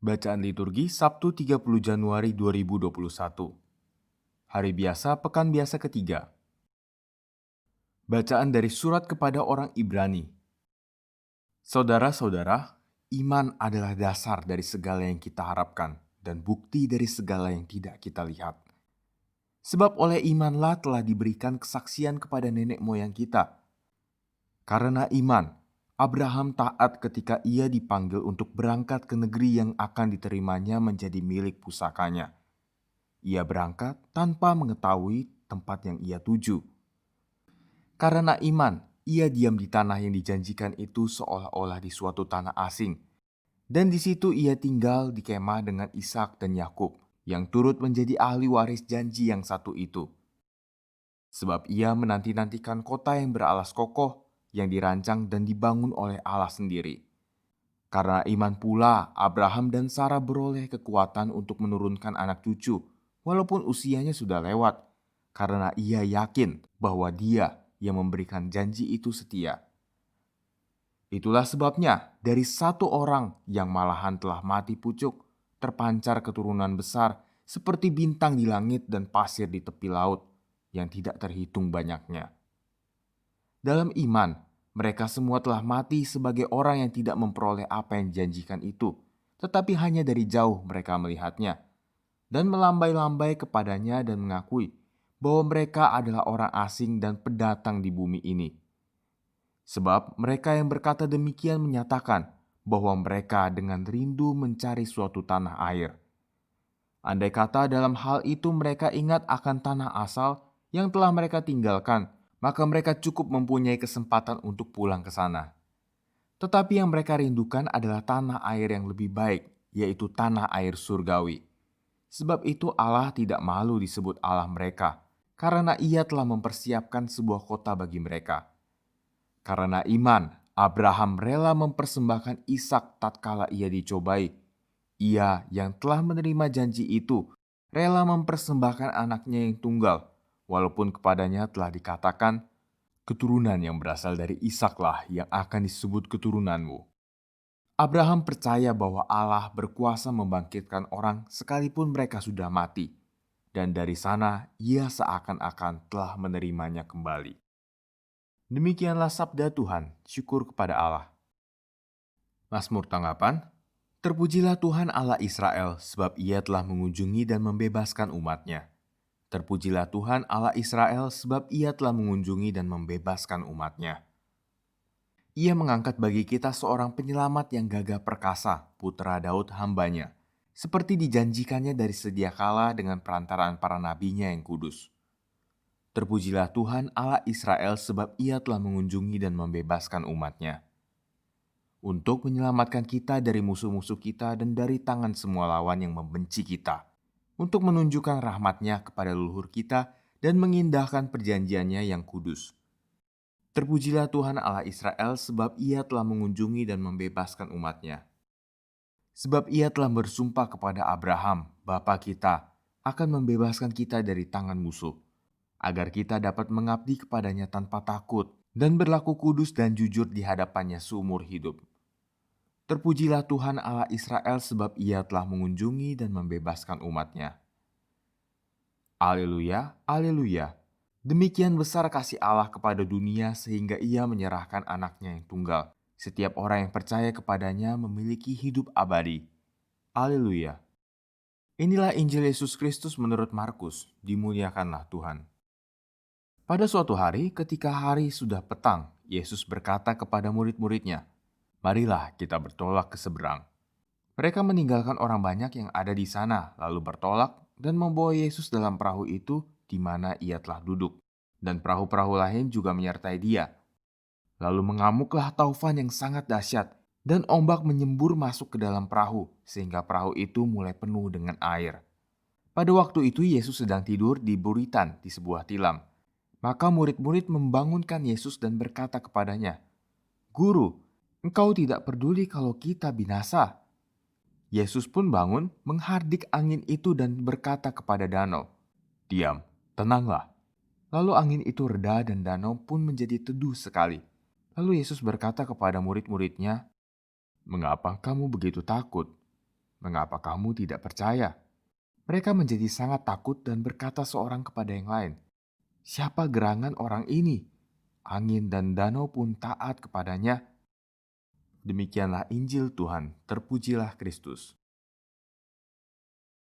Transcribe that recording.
Bacaan liturgi Sabtu 30 Januari 2021. Hari biasa pekan biasa ketiga. Bacaan dari surat kepada orang Ibrani. Saudara-saudara, iman adalah dasar dari segala yang kita harapkan dan bukti dari segala yang tidak kita lihat. Sebab oleh imanlah telah diberikan kesaksian kepada nenek moyang kita. Karena iman, Abraham taat ketika ia dipanggil untuk berangkat ke negeri yang akan diterimanya menjadi milik pusakanya. Ia berangkat tanpa mengetahui tempat yang ia tuju. Karena iman, ia diam di tanah yang dijanjikan itu seolah-olah di suatu tanah asing. Dan di situ ia tinggal di kemah dengan Ishak dan Yakub, yang turut menjadi ahli waris janji yang satu itu. Sebab ia menanti-nantikan kota yang beralas kokoh, yang dirancang dan dibangun oleh Allah sendiri. Karena iman pula, Abraham dan Sarah beroleh kekuatan untuk menurunkan anak cucu, walaupun usianya sudah lewat, karena ia yakin bahwa Dia yang memberikan janji itu setia. Itulah sebabnya, dari satu orang yang malahan telah mati pucuk, terpancar keturunan besar seperti bintang di langit dan pasir di tepi laut, yang tidak terhitung banyaknya. Dalam iman, mereka semua telah mati sebagai orang yang tidak memperoleh apa yang dijanjikan itu, tetapi hanya dari jauh mereka melihatnya, dan melambai-lambai kepadanya dan mengakui bahwa mereka adalah orang asing dan pendatang di bumi ini. Sebab mereka yang berkata demikian menyatakan bahwa mereka dengan rindu mencari suatu tanah air. Andai kata dalam hal itu mereka ingat akan tanah asal yang telah mereka tinggalkan, maka mereka cukup mempunyai kesempatan untuk pulang ke sana. Tetapi yang mereka rindukan adalah tanah air yang lebih baik, yaitu tanah air surgawi. Sebab itu Allah tidak malu disebut Allah mereka, karena Ia telah mempersiapkan sebuah kota bagi mereka. Karena iman, Abraham rela mempersembahkan Ishak tatkala ia dicobai. Ia yang telah menerima janji itu, rela mempersembahkan anaknya yang tunggal, walaupun kepadanya telah dikatakan, keturunan yang berasal dari Ishaklah yang akan disebut keturunanmu. Abraham percaya bahwa Allah berkuasa membangkitkan orang sekalipun mereka sudah mati, dan dari sana ia seakan-akan telah menerimanya kembali. Demikianlah sabda Tuhan, syukur kepada Allah. Mazmur tanggapan. Terpujilah Tuhan Allah Israel, sebab Ia telah mengunjungi dan membebaskan umat-Nya. Terpujilah Tuhan Allah Israel, sebab Ia telah mengunjungi dan membebaskan umat-Nya. Ia mengangkat bagi kita seorang penyelamat yang gagah perkasa, putra Daud hamba-Nya, seperti dijanjikannya dari sedia kala dengan perantaraan para nabi-Nya yang kudus. Terpujilah Tuhan Allah Israel, sebab Ia telah mengunjungi dan membebaskan umat-Nya, untuk menyelamatkan kita dari musuh-musuh kita dan dari tangan semua lawan yang membenci kita, untuk menunjukkan rahmat-Nya kepada leluhur kita dan mengindahkan perjanjian-Nya yang kudus. Terpujilah Tuhan Allah Israel, sebab Ia telah mengunjungi dan membebaskan umat-Nya. Sebab Ia telah bersumpah kepada Abraham, bapa kita, akan membebaskan kita dari tangan musuh, agar kita dapat mengabdi kepadanya tanpa takut dan berlaku kudus dan jujur di hadapannya seumur hidup. Terpujilah Tuhan Allah Israel, sebab Ia telah mengunjungi dan membebaskan umat-Nya. Haleluya, haleluya. Demikian besar kasih Allah kepada dunia sehingga Ia menyerahkan anaknya yang tunggal. Setiap orang yang percaya kepadanya memiliki hidup abadi. Haleluya. Inilah Injil Yesus Kristus menurut Markus, dimuliakanlah Tuhan. Pada suatu hari ketika hari sudah petang, Yesus berkata kepada murid-muridnya, "Marilah kita bertolak ke seberang." Mereka meninggalkan orang banyak yang ada di sana, lalu bertolak dan membawa Yesus dalam perahu itu di mana Ia telah duduk. Dan perahu-perahu lain juga menyertai Dia. Lalu mengamuklah taufan yang sangat dahsyat, dan ombak menyembur masuk ke dalam perahu, sehingga perahu itu mulai penuh dengan air. Pada waktu itu Yesus sedang tidur di buritan di sebuah tilam. Maka murid-murid membangunkan Yesus dan berkata kepadanya, "Guru, Engkau tidak peduli kalau kita binasa." Yesus pun bangun, menghardik angin itu dan berkata kepada danau, "Diam, tenanglah." Lalu angin itu reda dan danau pun menjadi teduh sekali. Lalu Yesus berkata kepada murid-muridnya, "Mengapa kamu begitu takut? Mengapa kamu tidak percaya?" Mereka menjadi sangat takut dan berkata seorang kepada yang lain, "Siapa gerangan orang ini? Angin dan danau pun taat kepadanya." Demikianlah Injil Tuhan, terpujilah Kristus.